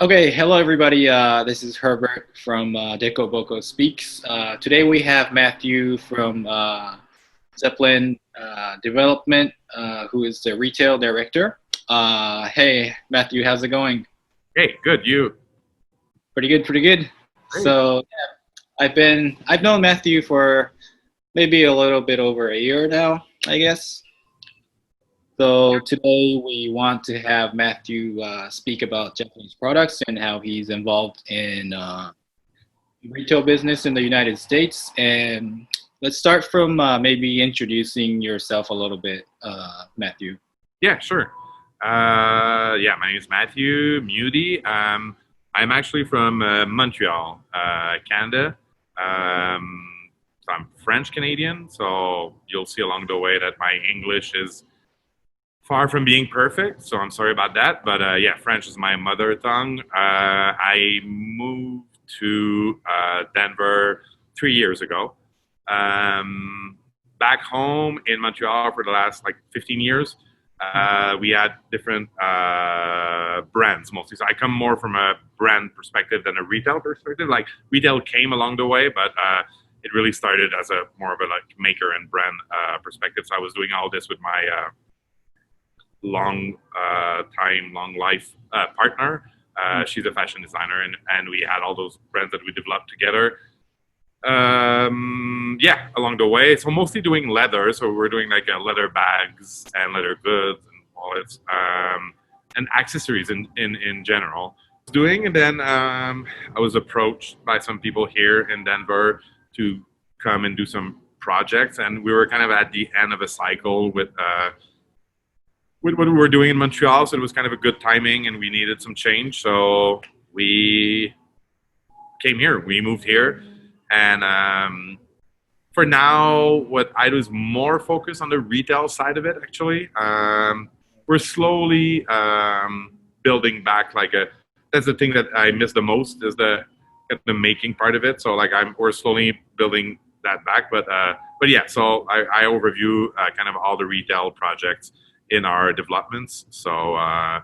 Okay, hello everybody. This is Herbert from DECO BOKO Speaks. Today we have Matthew from Zeppelin Development, who is the retail director. Hey, Matthew, how's it going? Hey, good. You? Pretty good, pretty good. Great. So I've known Matthew for maybe a little bit over a year now, I guess. So today we want to have Matthew speak about Japanese products and how he's involved in retail business in the United States. And let's start from maybe introducing yourself a little bit, Matthew. Yeah, sure. My name is Mathieu Muti. I'm actually from Montreal, Canada. So I'm French Canadian, so you'll see along the way that my English is far from being perfect. So I'm sorry about that. But French is my mother tongue. I moved to Denver 3 years ago. Back home in Montreal for the last 15 years, we had different brands mostly. So I come more from a brand perspective than a retail perspective. Like retail came along the way, but it really started as a more of a maker and brand perspective. So I was doing all this with my long life partner. She's a fashion designer, and we had all those brands that we developed together. Along the way, so mostly doing leather. So we're doing leather bags and leather goods and wallets, and accessories in general. And then I was approached by some people here in Denver to come and do some projects, and we were kind of at the end of a cycle with what we were doing in Montreal. So it was kind of a good timing, and we needed some change. So we came here. We moved here. And for now, what I do is more focused on the retail side of it, actually. We're slowly building back that's the thing that I miss the most is the making part of it. So we're slowly building that back. But yeah, so I overview kind of all the retail projects in our developments. So I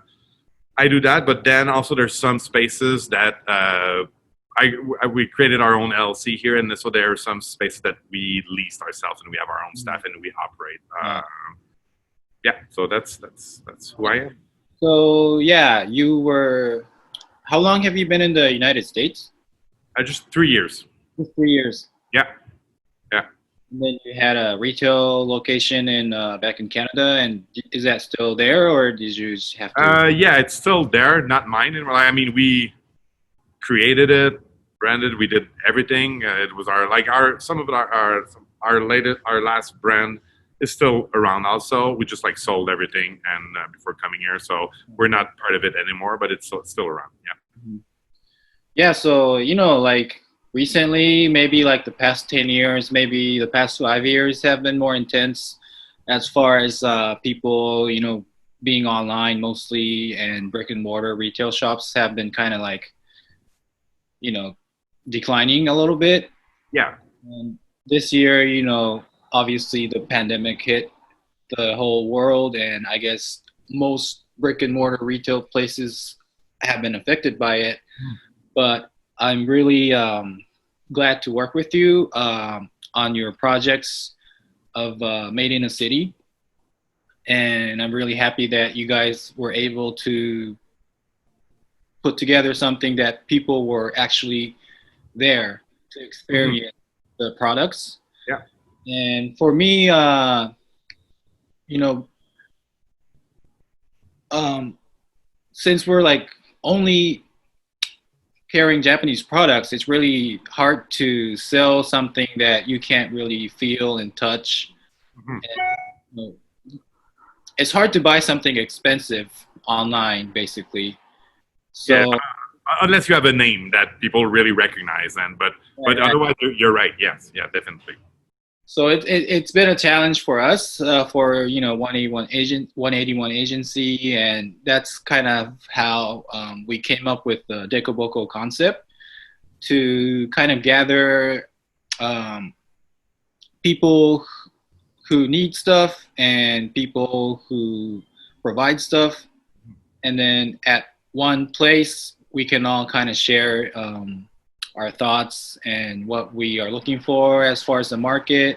do that. But then also there's some spaces that we created our own LLC here, and so there are some spaces that we leased ourselves, and we have our own staff, and we operate. So that's who I am. So yeah, you were. How long have you been in the United States? Just 3 years. Just 3 years. Yeah, yeah. And then you had a retail location in back in Canada, and is that still there, or did you just have to? Yeah, it's still there, not mine. And I mean, we created it, branded. We did everything. It was our last brand is still around. Also, we just sold everything and before coming here, so we're not part of it anymore. But it's still around. Yeah. Yeah. So recently, maybe the past 10 years, maybe the past 5 years have been more intense as far as people being online mostly, and brick and mortar retail shops have been kind of declining a little bit. Yeah. And this year, obviously the pandemic hit the whole world, and I guess most brick and mortar retail places have been affected by it. But I'm really glad to work with you on your projects of Made in a City. And I'm really happy that you guys were able to put together something that people were actually there to experience the products. Yeah. And for me, since we're only carrying Japanese products, it's really hard to sell something that you can't really feel and touch. And, it's hard to buy something expensive online, basically. So, yeah, unless you have a name that people really recognize, but otherwise, you're right. Yes, yeah, definitely. So it's been a challenge for us for 181 agency, and that's kind of how we came up with the DECO BOKO concept to kind of gather people who need stuff and people who provide stuff, and then at one place we can all kind of share our thoughts and what we are looking for as far as the market,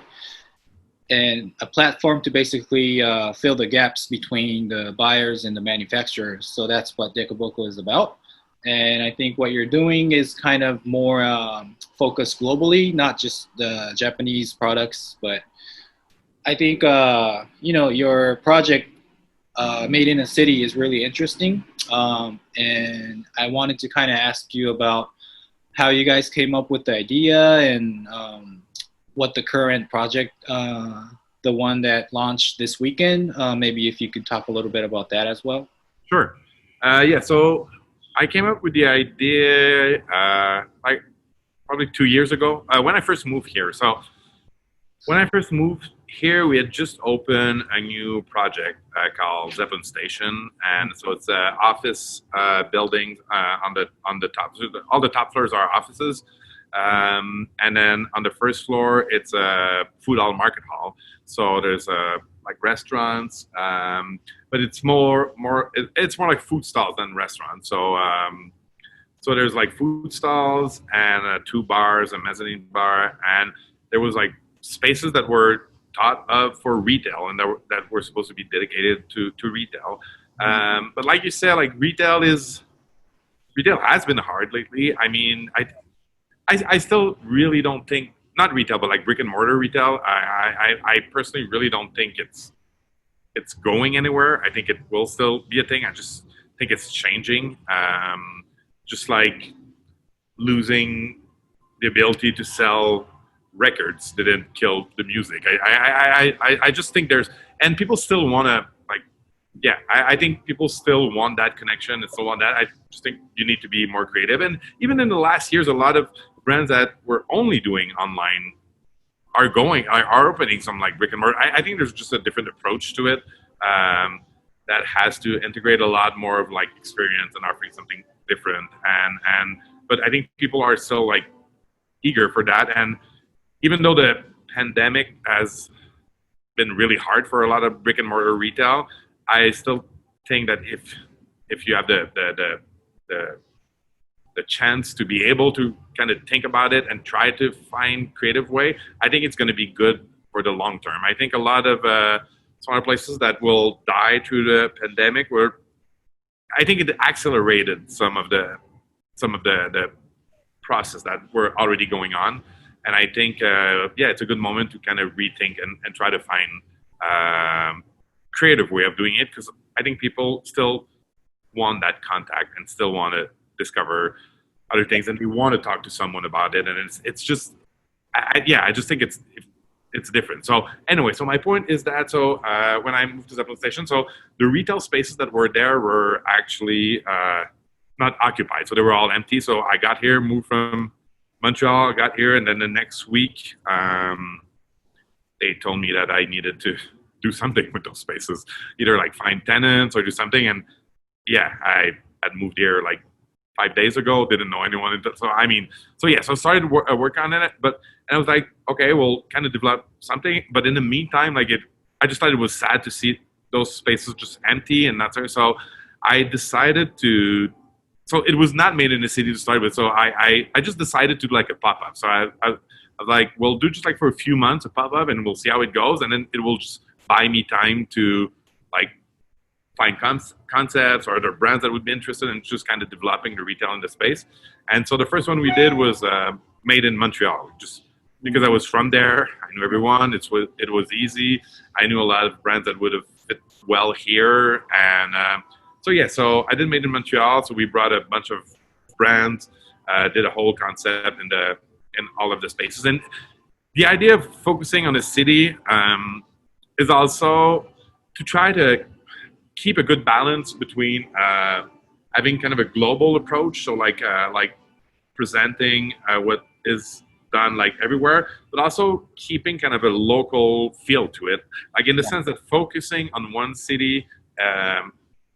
and a platform to basically fill the gaps between the buyers and the manufacturers. So that's what DECO BOKO is about. And I think what you're doing is kind of more focused globally, not just the Japanese products. But I think your project Made in a City is really interesting. And I wanted to kind of ask you about how you guys came up with the idea, and what the current project, the one that launched this weekend, maybe if you could talk a little bit about that as well. Sure. Yeah, so I came up with the idea like probably 2 years ago when I first moved here. So when I first moved here, we had just opened a new project called Zeppelin Station, and so it's office buildings on the top. So all the top floors are offices, and then on the first floor it's a food hall, market hall. So there's like restaurants, but it's more like food stalls than restaurants. So there's like food stalls and 2 bars, a mezzanine bar, and there was like spaces that were thought of for retail and that were supposed to be dedicated to retail. But like you said, like retail has been hard lately. I mean, I still really don't think, not retail, but like brick and mortar retail. I personally really don't think it's going anywhere. I think it will still be a thing. I just think it's changing. Just like losing the ability to sell records didn't kill the music. I just think and people still want to, like, yeah, I think people still want that connection and still want that. I just think you need to be more creative. And even in the last years, a lot of brands that were only doing online are opening some like brick and mortar. I think there's just a different approach to it that has to integrate a lot more of like experience and offering something different. But I think people are still like eager for that. And even though the pandemic has been really hard for a lot of brick and mortar retail, I still think that if you have the chance to be able to kind of think about it and try to find creative way, I think it's going to be good for the long term. I think a lot of smaller places that will die through the pandemic I think it accelerated some of the process that were already going on. And I think, it's a good moment to kind of rethink and try to find creative way of doing it, because I think people still want that contact and still want to discover other things, and we want to talk to someone about it. And it's just, I just think it's different. So anyway, so my point is that, when I moved to Zeppelin Station, so the retail spaces that were there were actually not occupied. So they were all empty. So I got here, moved from Montreal, got here, and then the next week, they told me that I needed to do something with those spaces, either like find tenants or do something. And yeah, I had moved here like 5 days ago, didn't know anyone. So I started work on it, and I was like, okay, we'll kind of develop something. But in the meantime, I just thought it was sad to see those spaces just empty and not there. So I decided to. So it was not Made in the City to start with. So I just decided to do like a pop-up. So I was like, we'll do just like for a few months a pop-up, and we'll see how it goes. And then it will just buy me time to like find concepts or other brands that would be interested in just kind of developing the retail in the space. And so the first one we did was made in Montreal, just because I was from there. I knew everyone. It was easy. I knew a lot of brands that would have fit well here. And so I did Made in Montreal. So we brought a bunch of brands, did a whole concept in all of the spaces. And the idea of focusing on the city is also to try to keep a good balance between having kind of a global approach. So like presenting what is done like everywhere, but also keeping kind of a local feel to it. Like in the sense that focusing on one city,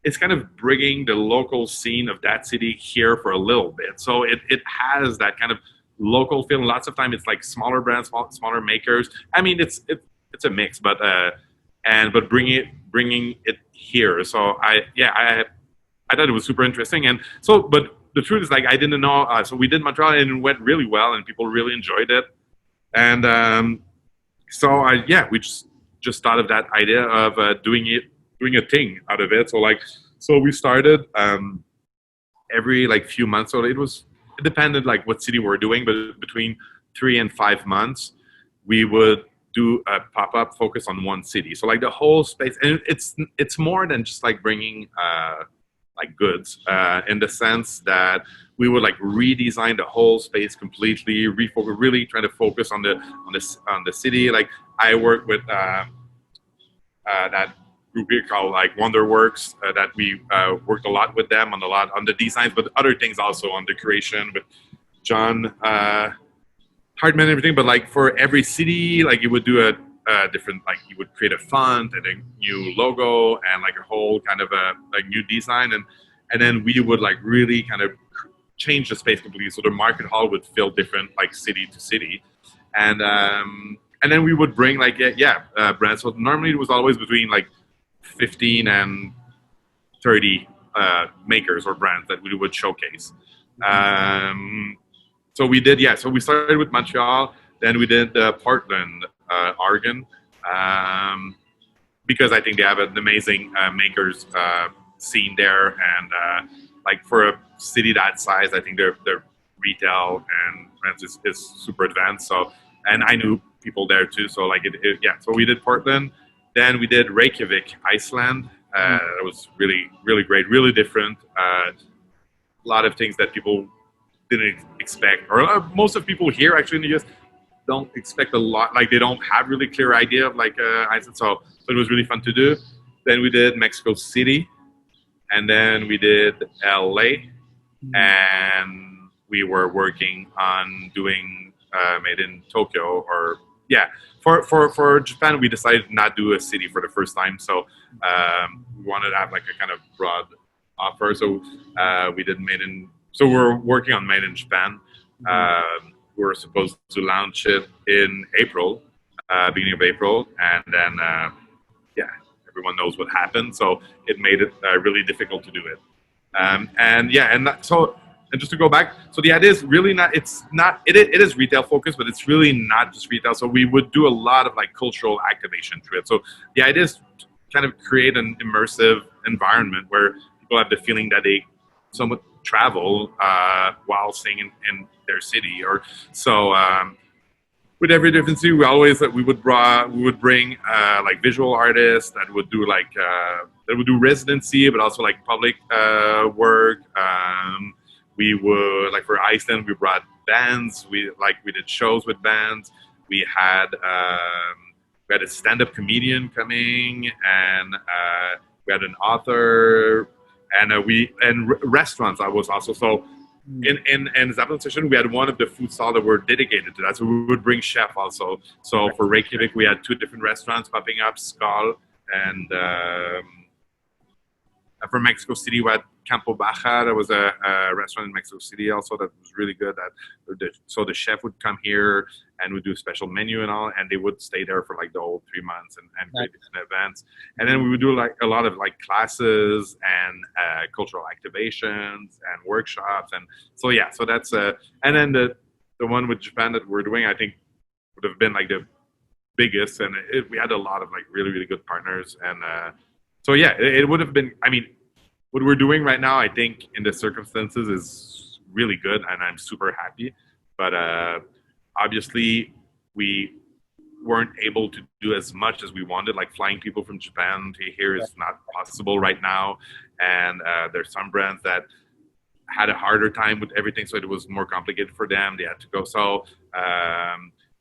it's kind of bringing the local scene of that city here for a little bit. So it has that kind of local feel. Lots of time it's like smaller brands, smaller makers. I mean, it's a mix, but bringing it here. So I thought it was super interesting. And so, but the truth is, like, I didn't know. So we did Montreal, and it went really well, and people really enjoyed it. And we just thought of that idea of doing a thing out of it. So we started every like few months. So it depended like what city we're doing, but between 3 and 5 months, we would do a pop-up focus on one city. So like the whole space, and it's more than just like bringing like goods in the sense that we would like redesign the whole space completely, really trying to focus on the city. Like I work with that group here called like Wonderworks that we worked a lot with them on the designs, but other things also on the curation with John Hartman and everything. But like for every city, like you would do a different, like you would create a font and a new logo and like a whole kind of a new design, and then we would like really kind of change the space completely. So the market hall would feel different, like city to city, and then we would bring like brands. So normally it was always between like 15 and 30 makers or brands that we would showcase. So we did, so we started with Montreal, then we did Portland, Oregon, because I think they have an amazing makers scene there, and like for a city that size, I think their retail and brands is super advanced. So, and I knew people there too. So like so we did Portland, then we did Reykjavik, Iceland. It was really, really great, really different. A lot of things that people didn't expect, or most of people here actually in the US don't expect a lot. Like they don't have really clear idea of like Iceland. So it was really fun to do. Then we did Mexico City, and then we did LA, and we were working on doing made in Tokyo. Or for Japan, we decided to not do a city for the first time. So we wanted to have like a kind of broad offer. So we did made in. So we're working on made in Japan. We're supposed to launch it in April, beginning of April, and then everyone knows what happened. So it made it really difficult to do it. And just to go back, so the idea is really not. It is retail focused, but it's really not just retail. So we would do a lot of like cultural activation to it. So the idea is to kind of create an immersive environment where people have the feeling that they somewhat travel while staying in their city. Or so with every different city, we would bring like visual artists that would do like that would do residency, but also like public work. We would, like for Iceland, we brought bands. We did shows with bands. We had a stand-up comedian coming, and we had an author. And restaurants. I was also in Zeppelin session. We had one of the food stalls that were dedicated to that. So we would bring chef also. So for Reykjavik, we had 2 different restaurants popping up, Skal, and for Mexico City, we had Campo Baja. There was a restaurant in Mexico City also that was really good. So the chef would come here and would do a special menu and all, and they would stay there for like the whole 3 months and create different events. And then we would do like a lot of like classes and cultural activations and workshops. And so so that's and then the one with Japan that we're doing, I think would have been like the biggest, and we had a lot of like really, really good partners. And it would have been, I mean, what we're doing right now, I think in the circumstances is really good, and I'm super happy. But obviously, we weren't able to do as much as we wanted. Like flying people from Japan to here is not possible right now. And there's some brands that had a harder time with everything, so it was more complicated for them. They had to go. So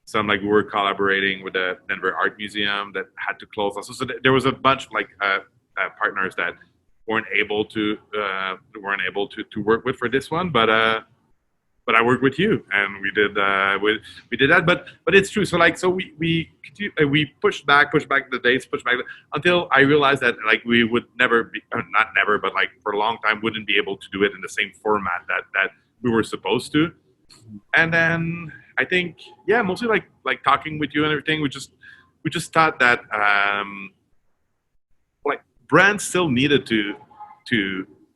some, like, we were collaborating with the Denver Art Museum that had to close also. So there was a bunch of like partners that weren't able to work with for this one, but I worked with you, and we did that. But it's true. So like, so we pushed back the dates, until I realized that like we would never be, not never, but like for a long time wouldn't be able to do it in the same format that we were supposed to. And then I think mostly like talking with you and everything, we just thought that brands still needed to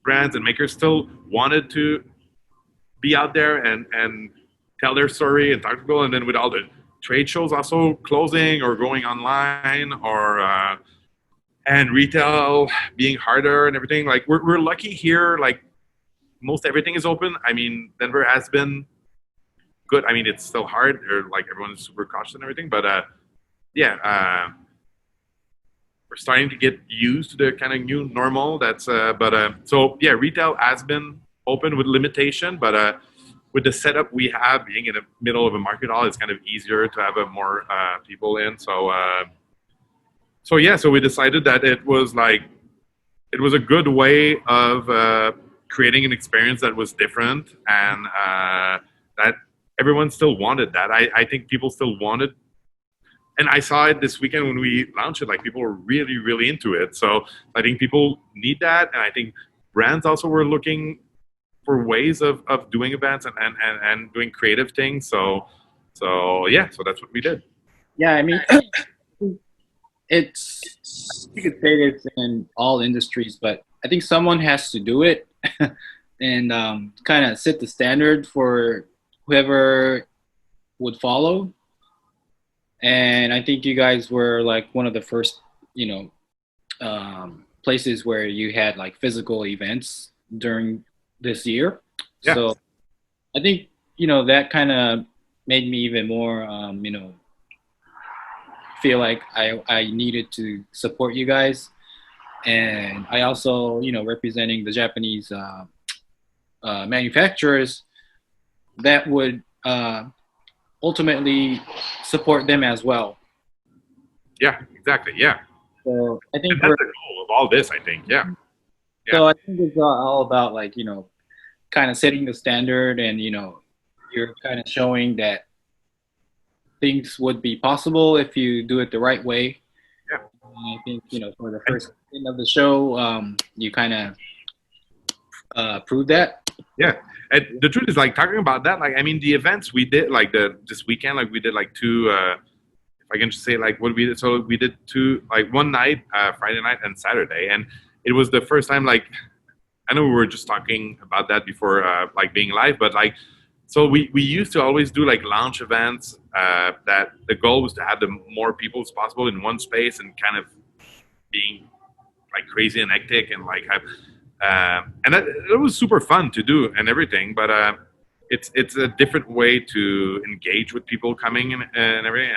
brands and makers still wanted to be out there and tell their story and talk to people. And then with all the trade shows also closing or going online, or and retail being harder and everything, like we're lucky here. Like most everything is open. I mean, Denver has been good. I mean, it's still hard, or like everyone's super cautious and everything, but yeah, we're starting to get used to the kind of new normal. That's so yeah, retail has been open with limitation, but with the setup we have, being in the middle of a market hall, it's kind of easier to have more people in. So yeah, so we decided that it was a good way of creating an experience that was different, and that everyone still wanted that. I think people still wanted, and I saw it this weekend when we launched it, like people were really, really into it. So I think people need that, and I think brands also were looking for ways of doing events and doing creative things. So yeah, so that's what we did. Yeah, I mean, it's, you could say this in all industries, but I think someone has to do it and kind of set the standard for whoever would follow. And I think you guys were like one of the first, places where you had like physical events during this year. Yeah. So I think, that kind of made me even more, feel like I needed to support you guys. And I also, representing the Japanese manufacturers that would ultimately support them as well. Yeah, exactly. Yeah. So I think and that's the goal of all this, I think. Yeah. So I think it's all about like, kind of setting the standard, and, you're kind of showing that things would be possible if you do it the right way. Yeah. And I think, for the first end of the show, you kind of proved that. Yeah. And the truth is, like, talking about that, like, I mean, the events we did, like, this weekend, like, we did, like, two, if I can just say, like, what we did. So we did two, like, one night, Friday night and Saturday. And it was the first time, like, I know we were just talking about that before, like, being live, but, like, so we used to always do, like, launch events that the goal was to have the more people as possible in one space and kind of being, like, crazy and hectic and, like, have... and it was super fun to do and everything, but it's a different way to engage with people coming and everything.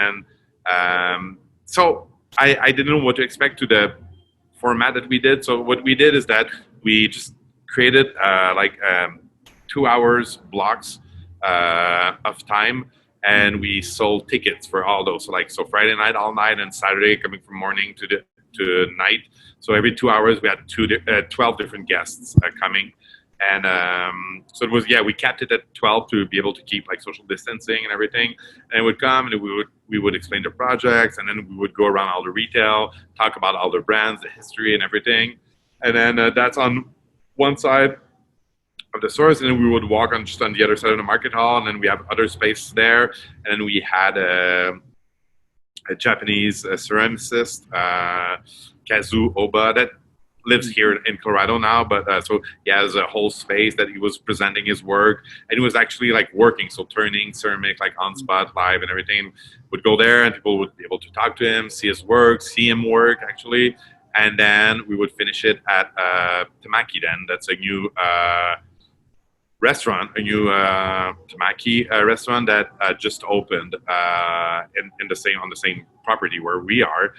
And so I didn't know what to expect to the format that we did. So what we did is that we just created 2 hours blocks of time, and we sold tickets for all those. So Friday night all night, and Saturday coming from morning to night. So every 2 hours we had 12 different guests coming. And so it was, we capped it at 12 to be able to keep like social distancing and everything. And it would come and we would explain the projects, and then we would go around all the retail, talk about all the brands, the history and everything. And then that's on one side of the stores, and then we would walk on just on the other side of the market hall, and then we have other space there. And then we had a Japanese ceramicist, Kazu Oba, that lives here in Colorado now, but so he has a whole space that he was presenting his work, and he was actually like working, so turning ceramic like on spot, live and everything. Would go there, and people would be able to talk to him, see his work, see him work actually, and then we would finish it at Tamaki. Then that's a new restaurant, a new Tamaki restaurant that just opened in on the same property where we are.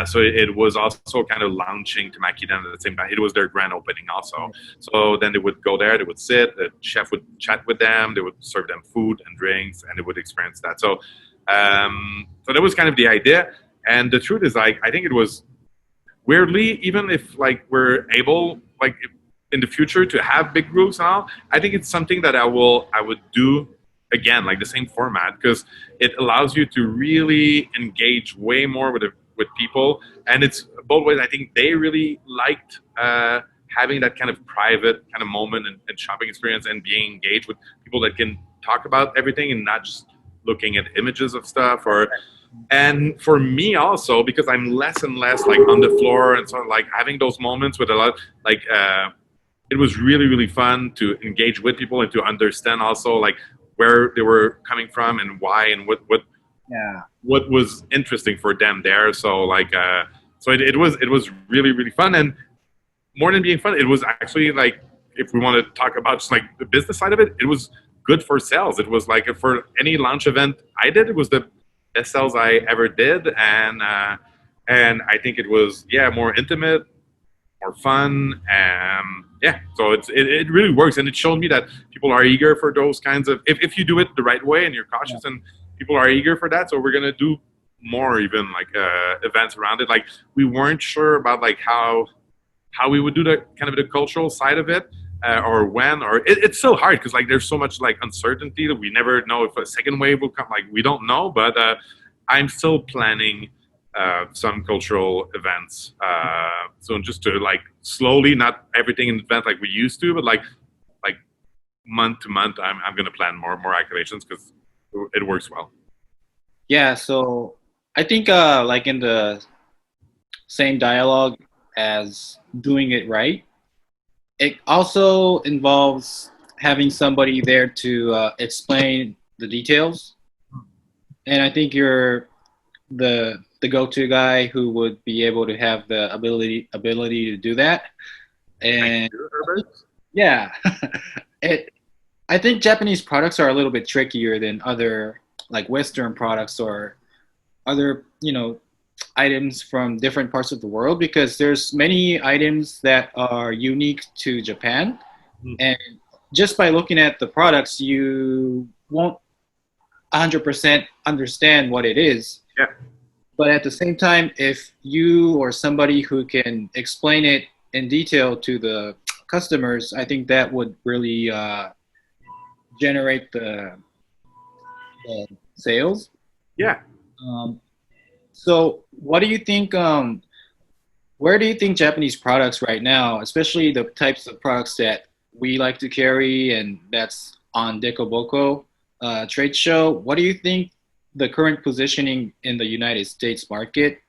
So it was also kind of launching Tamaki then at the same time. It was their grand opening also. So then they would go there, they would sit, the chef would chat with them, they would serve them food and drinks, and they would experience that. So so that was kind of the idea. And the truth is, like, I think it was weirdly, even if like we're able, like, in the future to have big groups and all, I think it's something that I would do again, like the same format, because it allows you to really engage way more with people, and it's both ways. I think they really liked having that kind of private kind of moment and shopping experience, and being engaged with people that can talk about everything and not just looking at images of stuff. And for me also, because I'm less and less like on the floor, and so like having those moments with a lot like it was really really fun to engage with people and to understand also like where they were coming from and why and Yeah. what was interesting for them there. So like so it was really really fun, and more than being fun, it was actually like, if we want to talk about just like the business side of it, it was good for sales. It was like, for any launch event I did, it was the best sales I ever did, and I think it was, yeah, more intimate, more fun. Yeah, so it really works, and it showed me that people are eager for those kinds of, if you do it the right way and you're Yeah. cautious, and people are eager for that. So we're gonna do more even like events around it. Like, we weren't sure about like how we would do the kind of the cultural side of it, or when, or it's so hard because like there's so much like uncertainty that we never know if a second wave will come. Like, we don't know, but I'm still planning some cultural events soon, just to like slowly, not everything in advance like we used to, but like month to month, I'm gonna plan more activations because it works well. Yeah, so I think like in the same dialogue as doing it right, it also involves having somebody there to explain the details. And I think you're the go-to guy who would be able to have the ability to do that. Thank And you, Herbert. yeah, it I think Japanese products are a little bit trickier than other like Western products or other, items from different parts of the world, because there's many items that are unique to Japan, Mm. and just by looking at the products you won't 100% understand what it is. Yeah. But at the same time, if you or somebody who can explain it in detail to the customers, I think that would really generate the sales. Yeah. Um, so, what do you think? Where do you think Japanese products right now, especially the types of products that we like to carry and that's on DECO BOKO trade show, what do you think the current positioning in the United States market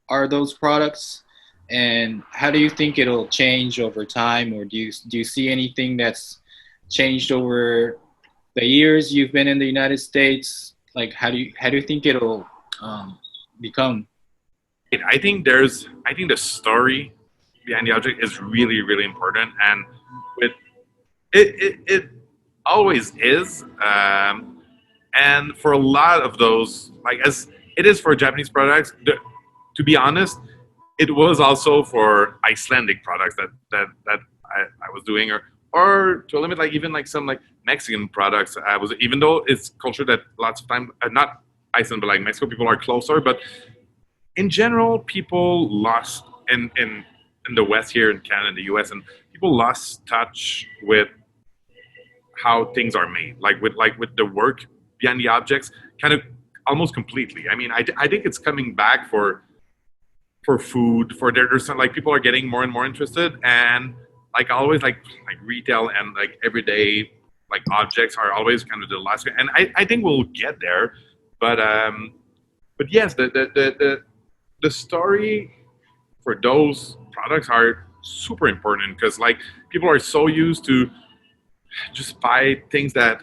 are those products? And how do you think it'll change over time, or do you see anything that's changed over the years you've been in the United States? Like, how do you think it'll um, become? I think the story behind the object is really really important, and with it always is. And for a lot of those, like as it is for Japanese products, to be honest, it was also for Icelandic products that I was doing, or to a limit, like even like some like Mexican products. I was, even though it's culture that lots of time, not Iceland, but like Mexico, people are closer. But in general, people lost in the West here in Canada, the U.S., and people lost touch with how things are made, like with the work behind the objects, kind of almost completely. I mean, I think it's coming back for food, for there's some, like people are getting more and more interested, and like always like retail and like everyday like objects are always kind of the last, and I think we'll get there, but yes, the story for those products are super important, because like people are so used to just buy things that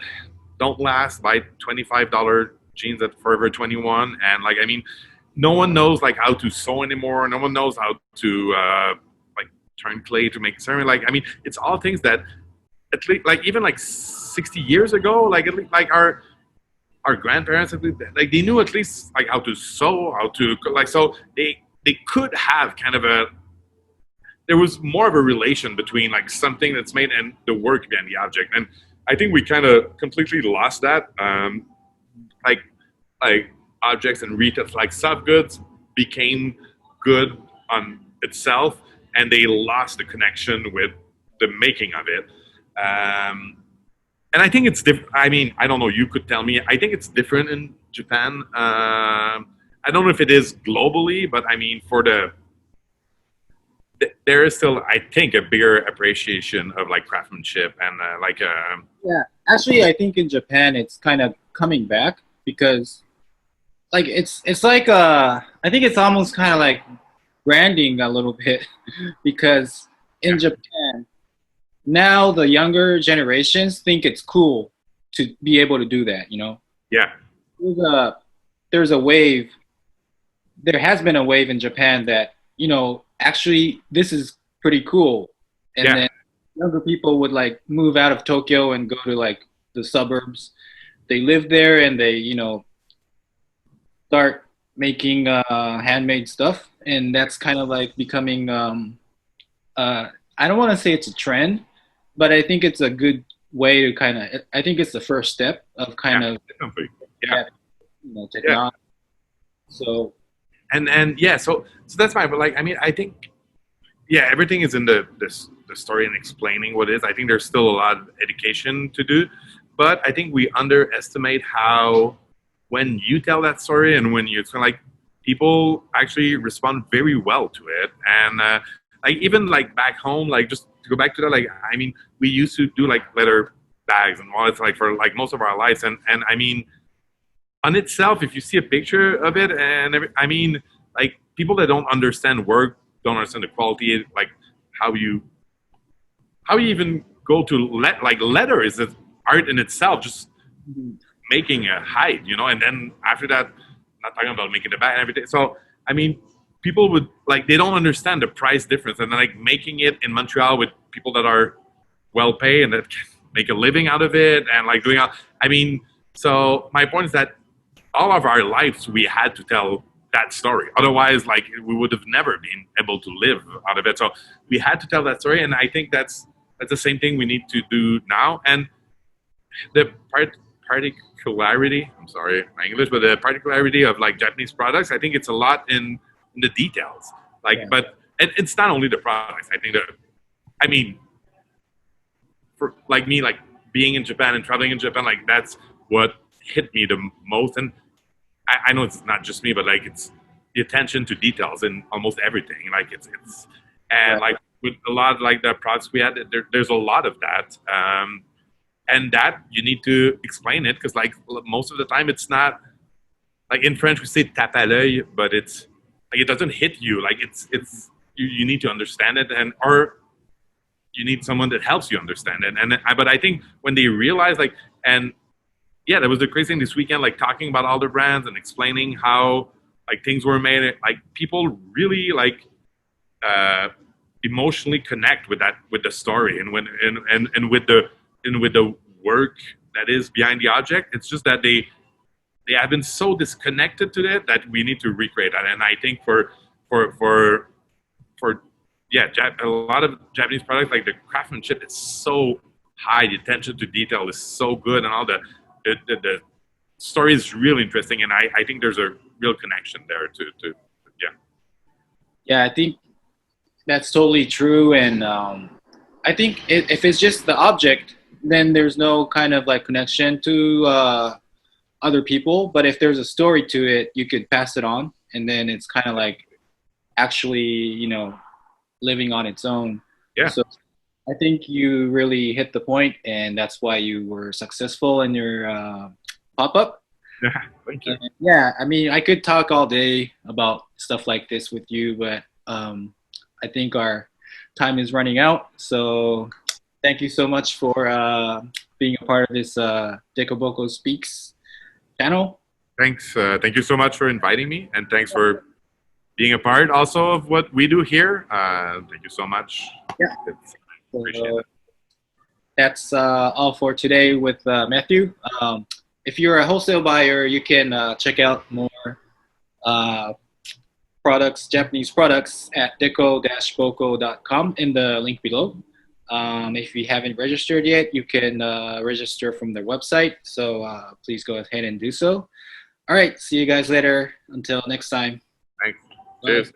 don't last, buy $25 jeans at Forever 21, and like I mean, no one knows like how to sew anymore. No one knows how to like turn clay to make ceramic. Like I mean, it's all things that at least like even like 60 years ago, like at least like our grandparents, like they knew at least like how to sew, how to like, so they could have kind of a, there was more of a relation between like something that's made and the work behind the object. And I think we kind of completely lost that. Like like objects and retail, like soft goods became good on itself, and they lost the connection with the making of it. And I think it's different. I mean, I don't know. You could tell me. I think it's different in Japan. I don't know if it is globally, but I mean, for there is still, I think, a bigger appreciation of like craftsmanship and Yeah, actually, I think in Japan it's kind of coming back, because like it's like I think it's almost kind of like branding a little bit because yeah, in Japan now the younger generations think it's cool to be able to do that. You know, Yeah, there's a there's a wave. There has been a wave in Japan that actually this is pretty cool, and yeah, then younger people would like move out of Tokyo and go to like the suburbs. They live there and they start making handmade stuff, and that's kind of like becoming I don't want to say it's a trend, but I think it's a good way to kind of. I think it's the first step of kind yeah, of definitely. Yeah, that, yeah, technology. So and yeah. So that's fine. But like, I mean, I think yeah, everything is in the story and explaining what it is. I think there's still a lot of education to do, but I think we underestimate how when you tell that story and when you it's like people actually respond very well to it, and like even like back home, like just to go back to that, like I mean, we used to do like leather bags and wallets like for like most of our lives, and I mean on itself, if you see a picture of it, and I mean, like people that don't understand work, don't understand the quality, like how you how you even go to like leather is an art in itself, just making a hide, you know, and then after that, not talking about making the bag and everything. So I mean, people would like they don't understand the price difference, and then like making it in Montreal with people that are well paid and that can make a living out of it, and like doing. I mean, so my point is that all of our lives we had to tell that story. Otherwise, like we would have never been able to live out of it. So we had to tell that story, and I think that's the same thing we need to do now. And the particularity, I'm sorry, my English, but the particularity of like Japanese products, I think it's a lot in the details. Like, yeah, but it's not only the products. I think that, I mean, for like me, like being in Japan and traveling in Japan, like that's what hit me the most. And I know it's not just me, but like it's the attention to details in almost everything. Like it's and right. like with a lot of like the products we had, there's a lot of that. And that you need to explain it because like most of the time it's not like in French we say tape à l'œil, but it's like it doesn't hit you. Like it's you need to understand it and or you need someone that helps you understand it. And but I think when they realize like and yeah, that was the crazy thing this weekend, like talking about all the brands and explaining how like things were made. Like people really like uh, emotionally connect with that with the story and when and with the work that is behind the object. It's just that they have been so disconnected to it that we need to recreate that. And I think for for yeah, a lot of Japanese products like the craftsmanship is so high, the attention to detail is so good, and all the story is really interesting, and I think there's a real connection there to yeah. Yeah, I think that's totally true, and I think if it's just the object, then there's no kind of like connection to other people. But if there's a story to it, you could pass it on, and then it's kind of like actually, living on its own. Yeah. So I think you really hit the point, and that's why you were successful in your pop up. Yeah, thank you. And yeah, I mean, I could talk all day about stuff like this with you, but I think our time is running out. So thank you so much for being a part of this DECO BOKO Speaks channel. Thanks. Thank you so much for inviting me, and thanks for being a part also of what we do here. Thank you so much. Yeah. Appreciate So it. that's all for today with Matthew. If you're a wholesale buyer, you can check out more uh, products, Japanese products at deco-boko.com in the link below. If you haven't registered yet, you can register from their website. So please go ahead and do so. All right. See you guys later. Until next time. Thanks. Bye. Cheers.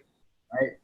All right.